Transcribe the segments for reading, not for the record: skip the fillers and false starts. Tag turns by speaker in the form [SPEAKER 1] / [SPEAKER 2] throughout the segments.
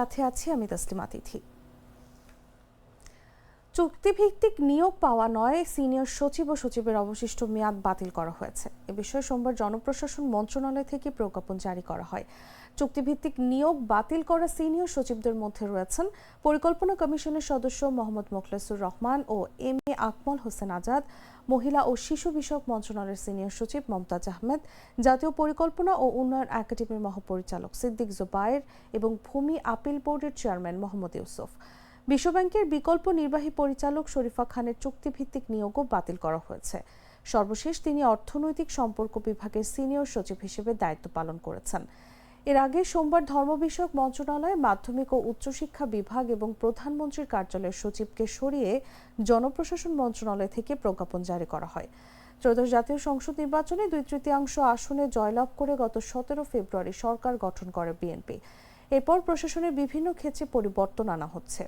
[SPEAKER 1] সাথে আছি আমি তাসলিমা তিথি। চুক্তিভিত্তিক নিয়োগ পাওয়া নয়, সিনিয়র সচিব ও সচিবের অবশিষ্ট মেয়াদ বাতিল করা হয়েছে। এ বিষয়ে সোমবার জনপ্রশাসন মন্ত্রণালয় থেকে প্রজ্ঞাপন জারি করা হয়। চুক্তিভিত্তিক নিয়োগ বাতিল করা সিনিয়র সচিবদের মধ্যে রয়েছেন পরিকল্পনা কমিশনের সদস্য মোহাম্মদ মোখলেসুর রহমান ও এম এ আকমল হোসেন আজাদ, মহিলা ও শিশু বিষয়ক মন্ত্রণালয়ের সিনিয়র সচিব মমতাজ আহমেদ, জাতীয় পরিকল্পনা ও উন্নয়ন একাডেমির মহাপরিচালক সিদ্দিক জুবায়ের এবং ভূমি আপিল বোর্ডের চেয়ারম্যান মোহাম্মদ ইউসুফ। বিশ্বব্যাংকের বিকল্প নির্বাহী পরিচালক শরীফা খানের চুক্তিভিত্তিক নিয়োগও বাতিল করা হয়েছে। সর্বশেষ তিনি অর্থনৈতিক সম্পর্ক বিভাগের সিনিয়র সচিব হিসেবে দায়িত্ব পালন করেছেন। এর আগে সোমবার ধর্ম বিষয়ক মন্ত্রণালয়, মাধ্যমিক ও উচ্চশিক্ষা বিভাগ এবং প্রধানমন্ত্রীর কার্যালয়ের সচিবকে সরিয়ে জনপ্রশাসন মন্ত্রণালয় থেকে প্রজ্ঞাপন জারি করা হয়। ত্রয়োদশ জাতীয় সংসদ নির্বাচনে 2/3 আসনে জয়লাভ করে গত 17 ফেব্রুয়ারি সরকার গঠন করে বিএনপি। এরপর প্রশাসনের বিভিন্ন ক্ষেত্রে পরিবর্তন আনা হচ্ছে।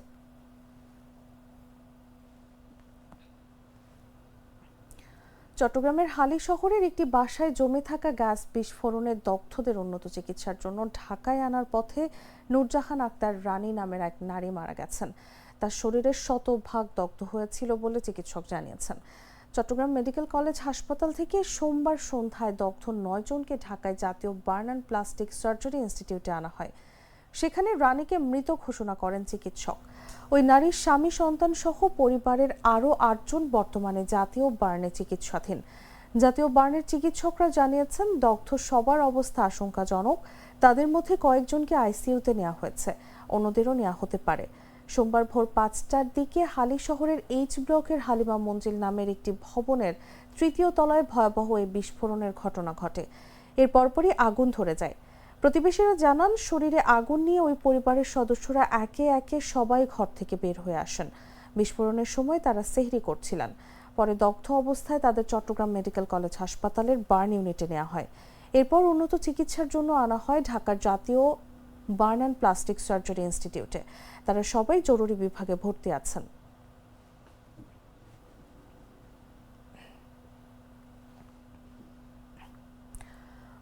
[SPEAKER 1] চট্টগ্রামের হালি শহরের একটি বাসায় জমে থাকা গ্যাস বিস্ফোরণে দগ্ধদের উন্নত চিকিৎসার জন্য ঢাকায় আনার পথে নূরজাহান আক্তার রানী নামের এক নারী মারা গেছেন। তার শরীরের শতভাগ দগ্ধ হয়েছিল বলে চিকিৎসক জানিয়েছেন। চট্টগ্রাম মেডিকেল কলেজ হাসপাতাল থেকে সোমবার সন্ধ্যায় দগ্ধ 9 জনকে ঢাকায় জাতীয় বার্ন অ্যান্ড প্লাস্টিক সার্জারি ইনস্টিটিউটে আনা হয়। সেখানে রানীকে মৃত ঘোষণা করেন চিকিৎসক। ওই নারীর স্বামী, সন্তান সহ পরিবারের আরও 8 জন বর্তমানে জাতীয় বার্নে চিকিৎসাধীন। জাতীয় বার্নের চিকিৎসকরা জানিয়েছেন দগ্ধ সবার অবস্থা আশঙ্কাজনক। তাদের মধ্যে কয়েকজনকে আইসিইউতে নেওয়া হয়েছে, অন্যদেরও নেওয়া হতে পারে। সোমবার ভোর 5টার দিকে হালি শহরের এইচ ব্লকের হালিমা মঞ্জিল নামের একটি ভবনের 3য় তলায় ভয়াবহ এই বিস্ফোরণের ঘটনা ঘটে। এর পরপরই আগুন ধরে যায়। প্রতিবেশীরা জানান, শরীরে আগুন নিয়ে ওই পরিবারের সদস্যরা একে একে সবাই ঘর থেকে বের হয়ে আসেন। বিস্ফোরণের সময় তারা সেহরি করছিলেন। পরে দগ্ধ অবস্থায় তাদের চট্টগ্রাম মেডিকেল কলেজ হাসপাতালের বার্ন ইউনিটে নেওয়া হয়। এরপর উন্নত চিকিৎসার জন্য আনা হয় ঢাকার জাতীয় বার্ন অ্যান্ড প্লাস্টিক সার্জারি ইনস্টিটিউটে। তারা সবাই জরুরি বিভাগে ভর্তি আছেন।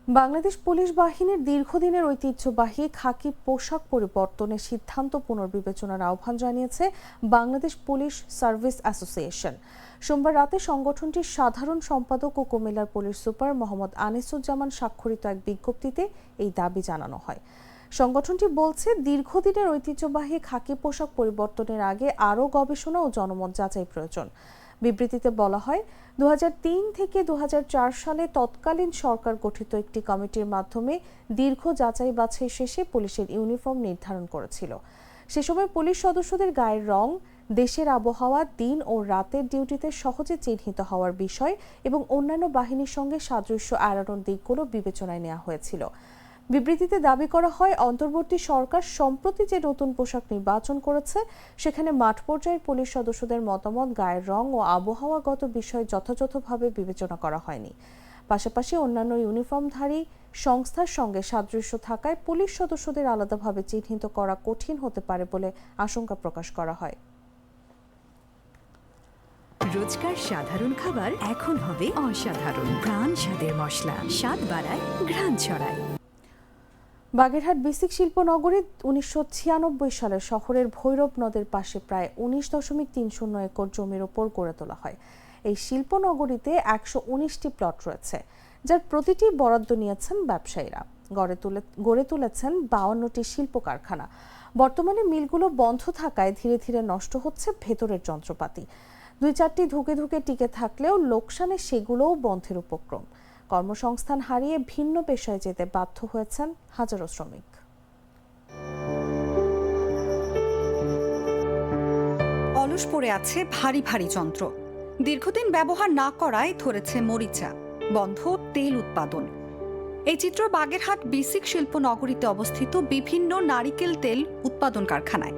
[SPEAKER 1] বাংলাদেশ পুলিশ বাহিনীর দীর্ঘদিনের ঐতিহ্যবাহী খাকি পোশাক পরিবর্তনের সিদ্ধান্ত পুনর্বিবেচনার আহ্বান জানিয়েছে বাংলাদেশ পুলিশ সার্ভিস অ্যাসোসিয়েশন। সোমবার রাতে সংগঠনটির সাধারণ সম্পাদক ও কুমিল্লার পুলিশ সুপার মোহাম্মদ আনিসুজ্জামান স্বাক্ষরিত এক বিজ্ঞপ্তিতে এই দাবি জানানো হয়। সংগঠনটি বলছে, দীর্ঘদিনের ঐতিহ্যবাহী খাকি পোশাক পরিবর্তনের আগে আরও গবেষণা ও জনমত যাচাই প্রয়োজন। বিবৃতিতে বলা হয়, 2003 থেকে 2004 সালে তৎকালীন সরকার গঠিত একটি কমিটির মাধ্যমে দীর্ঘ যাচাই বাছাই শেষে পুলিশের ইউনিফর্ম নির্ধারণ করেছিল। সে সময় পুলিশ সদস্যদের গায়ের রং, দেশের আবহাওয়া, দিন ও রাতের ডিউটিতে সহজে চিহ্নিত হওয়ার বিষয় এবং অন্যান্য বাহিনীর সঙ্গে সাদৃশ্য এড়ানোর দিকগুলো বিবেচনায় নেওয়া হয়েছিল। বিবৃতিতে দাবি করা হয়, অন্তর্বর্তী সরকার সম্প্রতি যে নতুন পোশাক নির্বাচন করেছে সেখানে মাঠ পর্যায়ের পুলিশ সদস্যদের মতামত, গায়ের রং ও আবহাওয়াগত বিষয় যথাযথভাবে বিবেচনা করা হয়নি। পাশাপাশি অন্যান্য ইউনিফর্মধারী সংস্থার সঙ্গে সাদৃশ্য থাকায় পুলিশ সদস্যদের আলাদাভাবে চিহ্নিত করা কঠিন হতে পারে বলে আশঙ্কা প্রকাশ করা হয়।
[SPEAKER 2] রোজকার সাধারণ খাবার এখন হবে অসাধারণ। প্রাণ স্বাদের মশলা, স্বাদ বাড়ায়, ঘ্রাণ ছড়ায়।
[SPEAKER 1] বাগেরহাট বিসিক শিল্পনগরী 1996 সালে শহরের ভৈরব নদের পাশে প্রায় 19.30 একর জমির ওপর গড়ে তোলা হয়। এই শিল্পনগরীতে 119টি প্লট রয়েছে, যার প্রতিটি বরাদ্দ নিয়েছেন ব্যবসায়ীরা। গড়ে তুলেছেন 52টি শিল্প কারখানা। বর্তমানে মিলগুলো বন্ধ থাকায় ধীরে ধীরে নষ্ট হচ্ছে ভেতরের যন্ত্রপাতি। 2-4টি ধুকে ধুকে টিকে থাকলেও লোকসানে সেগুলোও বন্ধের উপক্রম। কর্মসংস্থান হারিয়ে ভিন্ন পেশায় যেতে বাধ্য হয়েছেন হাজারো শ্রমিক।
[SPEAKER 3] অলস পড়ে আছে ভারী ভারী যন্ত্র। দীর্ঘদিন ব্যবহার না করায় ধরেছে মরিচা, বন্ধ তেল উৎপাদন। এই চিত্র বাগেরহাট বিসিক শিল্প নগরীতে অবস্থিত বিভিন্ন নারিকেল তেল উৎপাদন কারখানায়।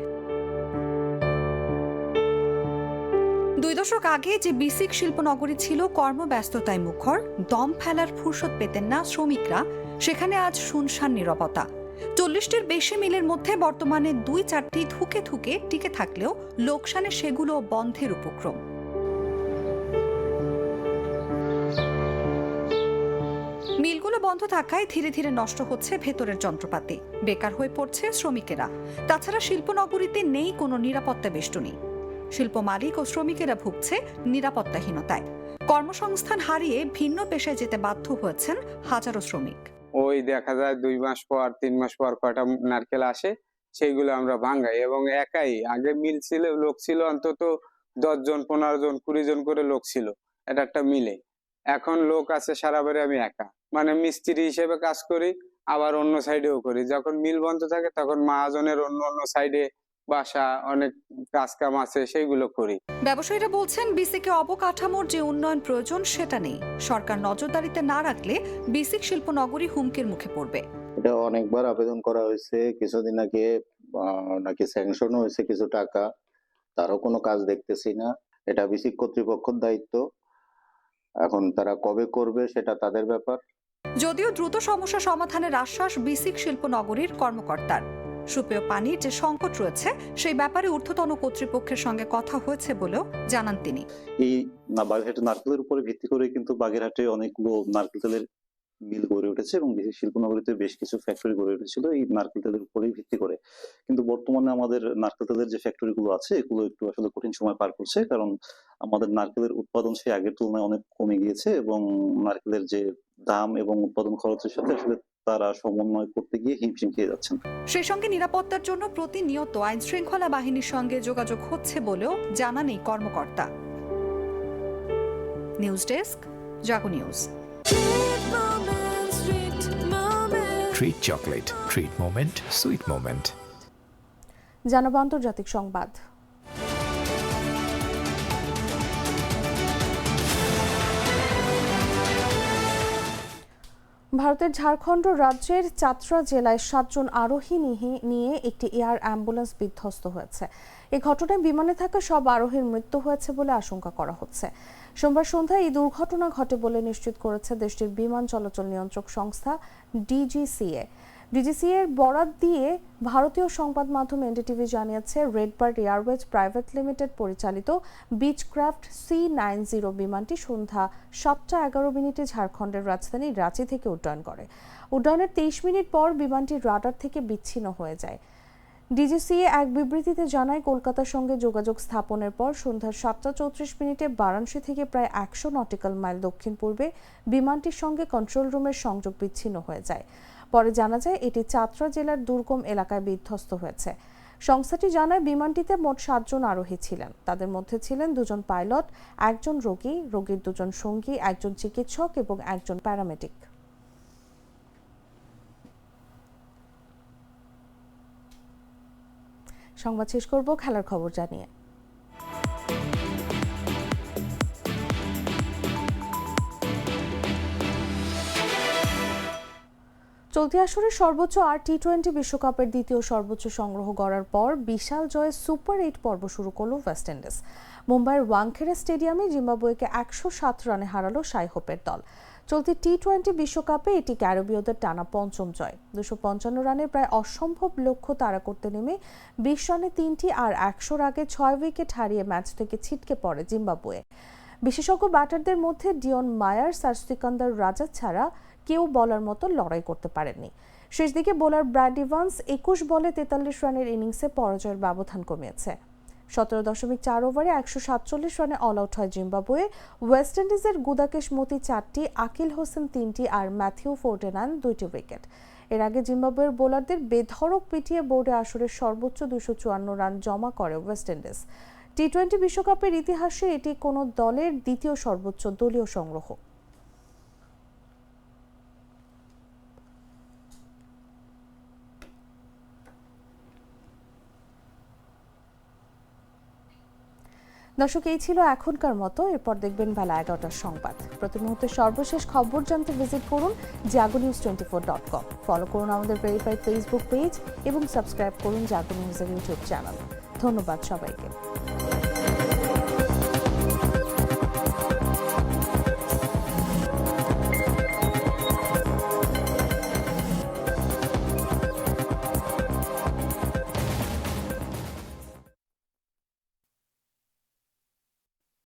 [SPEAKER 3] 2 দশক আগে যে বিসিক শিল্পনগরী ছিল কর্মব্যস্ততায় মুখর, দম ফেলার ফুরসত পেতেন না শ্রমিকরা, সেখানে আজ শুনশান নীরবতা। 40টির বেশি মিলের মধ্যে বর্তমানে 2-4টি ধুকে ধুকে টিকে থাকলেও লোকসানে সেগুলো বন্ধের উপক্রম। মিলগুলো বন্ধ থাকায় ধীরে ধীরে নষ্ট হচ্ছে ভেতরের যন্ত্রপাতি, বেকার হয়ে পড়ছে শ্রমিকেরা। তাছাড়া শিল্পনগরীতে নেই কোনো নিরাপত্তা বেষ্টনী। শিল্প মালিক ও শ্রমিকেরা ভুগছে নিরাপত্তাহীনতায়। কর্মসংস্থান হারিয়ে ভিন্ন পেশায় যেতে বাধ্য হয়েছেন হাজারো শ্রমিক।
[SPEAKER 4] ওই দেখা যায় 2 মাস পর 3 মাস পর কয়টা নারকেল আসে, সেইগুলো আমরা ভাঙাই এবং একাই। আগে মিল ছিল, লোক ছিল অন্তত 10 জন 15 জন 20 জন করে লোক ছিল এটা একটা মিলে। এখন লোক আছে সারা বাড়ি, আমি একা, মানে মিস্ত্রি হিসেবে কাজ করি, আবার অন্য সাইডেও করি। যখন মিল বন্ধ থাকে তখন মহাজনের অন্য অন্য সাইডে বাসা, অনেক কাজ কাম আছে, সেইগুলো করি।
[SPEAKER 3] ব্যবসায়ীরা বলছেন বিসিকে অবকাঠামোর যে উন্নয়ন প্রয়োজন সেটা নেই। সরকার নজরদারিতে না রাখলে বিসিক শিল্পনগরী হুমকির মুখে পড়বে।
[SPEAKER 5] এটা অনেকবার আবেদন করা হয়েছে, কিছুদিন আগে নাকি স্যাংশনও হয়েছে কিছু টাকা, তারও কোনো কাজ দেখতেছি না। এটা বিসিক কর্তৃপক্ষের দায়িত্ব, এখন তারা কবে করবে সেটা তাদের ব্যাপার।
[SPEAKER 3] যদিও দ্রুত সমস্যা সমাধানের আশ্বাস বিসিক শিল্পনগরীর কর্মকর্তার। সুপেয় পানির যে সংকট রয়েছে সেই ব্যাপারে ঊর্ধ্বতন কর্তৃপক্ষের সঙ্গে কথা হয়েছে বলেও জানান তিনি।
[SPEAKER 6] এই বাগেরহাটের নারকেলের উপরে ভিত্তি করে কিন্তু বাগেরহাটে অনেকগুলো নারকেল তেলের মিল গড়ে উঠেছে এবং শিল্পনগরীতে বেশ কিছু ফ্যাক্টরি গড়ে উঠেছিল এই নারকেল তেলের উপরেই ভিত্তি করে। কিন্তু বর্তমানে আমাদের নারকেল তেলের যে ফ্যাক্টরি গুলো আছে এগুলো একটু আসলে কঠিন সময় পার করছে, কারণ আমাদের নারকেলের উৎপাদন সেই আগের তুলনায় অনেক কমে গিয়েছে এবং নারকেলের যে দাম এবং উৎপাদন খরচের সাথে আসলে তারা সমন্বয় করতে গিয়ে হিমশিম খেয়ে যাচ্ছেন।
[SPEAKER 3] সেই সঙ্গে নিরাপত্তার জন্য প্রতিনিয়ত আইন শৃঙ্খলা বাহিনীর সঙ্গে যোগাযোগ হচ্ছে বলেও জানান এই কর্মকর্তা। News desk, Jago news.
[SPEAKER 7] Treat chocolate, treat moment, sweet moment.
[SPEAKER 1] জানাবো আন্তর্জাতিক সংবাদ। ভারতের ঝাড়খণ্ড রাজ্যের চাতরা জেলায় 7 জন আরোহী নিয়ে একটি এয়ার অ্যাম্বুলেন্স বিধ্বস্ত হয়েছে। এই ঘটনায় বিমানে থাকা সব আরোহীর মৃত্যু হয়েছে বলে আশঙ্কা করা হচ্ছে। সোমবার সন্ধ্যায় এই দুর্ঘটনা ঘটে বলে নিশ্চিত করেছে দেশটির বিমান চলাচল নিয়ন্ত্রক সংস্থা ডিজিসিএ। ডিজিসিএর বরাত দিয়ে ভারতীয় সংবাদ মাধ্যম এনডিটিভি জানিয়েছে, রেডবার্ড এয়ারওয়েজ প্রাইভেট লিমিটেড পরিচালিত বিচক্রাফট C90 বিমানটি সন্ধ্যা 7:11 ঝাড়খণ্ডের রাজধানী রাঁচি থেকে উড্ডয়ন করে। উড্ডয়নের 23 মিনিট পর বিমানটি রাডার থেকে বিচ্ছিন্ন হয়ে যায়। ডিজিসিএ এক বিবৃতিতে জানায়, কলকাতার সঙ্গে যোগাযোগ স্থাপনের পর সন্ধ্যা 7:34 বারাণসী থেকে প্রায় 100 নটিক্যাল মাইল দক্ষিণ পূর্বে বিমানটির সঙ্গে কন্ট্রোল রুমের সংযোগ বিচ্ছিন্ন হয়ে যায়। পরে জানা যায় এটি চাতরা জেলার দুর্গম এলাকায় বিধ্বস্ত হয়েছে। সংস্থাটি জানায়, বিমানটিতে মোট 7 জন আরোহী ছিলেন। তাদের মধ্যে ছিলেন 2 জন পাইলট, 1 জন রোগী, রোগীর 2 জন সঙ্গী, 1 জন চিকিৎসক এবং 1 জন প্যারামেডিক। সংবাদ শেষ করব খেলার খবর জানিয়ে। চলতি আসরের সর্বোচ্চ আর টি-20 বিশ্বকাপের দ্বিতীয় সর্বোচ্চ সংগ্রহ করার পর বিশাল জয়ে সুপার 8 পর্ব শুরু করল ওয়েস্ট ইন্ডিজ। মুম্বাইয়ের ওয়াংখেড়ে স্টেডিয়ামে জিম্বাবুয়েকে 107 রানে হারালো সাই হোপের দল। চলতি টি-20 বিশ্বকাপে এটি ক্যারিবীয়দের টানা 5ম জয়। 255 রানের প্রায় অসম্ভব লক্ষ্য তাড়া করতে নেমে 20 রানে 3টি আর 100 আগে 6 উইকেট হারিয়ে ম্যাচ থেকে ছিটকে পড়ে জিম্বাবুয়ে। বিশেষজ্ঞ ব্যাটারদের মধ্যে ডিয়ন মায়ার্স আর সিকান্দার রাজা ছাড়া কেউ বলার মতো লড়াই করতে পারেননি। শেষ দিকে বোলার ব্র্যাড ইভান্স 21 বলে 43 রানের ইনিংসে পরাজয়ের ব্যবধান কমিয়েছে। 17.4 ওভারে 147 রানে অল আউট হয় জিম্বাবুয়ে। ওয়েস্ট ইন্ডিজের গুদাকেশ মতি 4টি, আকিল হোসেন 3টি আর ম্যাথিউ ফোর্টে নেন 2টি উইকেট। এর আগে জিম্বাবুয়ের বোলারদের বেধড়ক পিটিয়ে বোর্ডে আসরের সর্বোচ্চ 254 রান জমা করে ওয়েস্ট ইন্ডিজ। টি-20 বিশ্বকাপের ইতিহাসে এটি কোনো দলের দ্বিতীয় সর্বোচ্চ দলীয় সংগ্রহ। দর্শক, এই ছিল এখনকার মতো। এরপর দেখবেন বেলা 11টার সংবাদ। প্রতি মুহূর্তে সর্বশেষ খবর জানতে ভিজিট করুন jagonews24.com। ফলো করুন আমাদের ভেরিফাইড ফেসবুক পেজ এবং সাবস্ক্রাইব করুন জাগো নিউজের ইউটিউব চ্যানেল। ধন্যবাদ সবাইকে।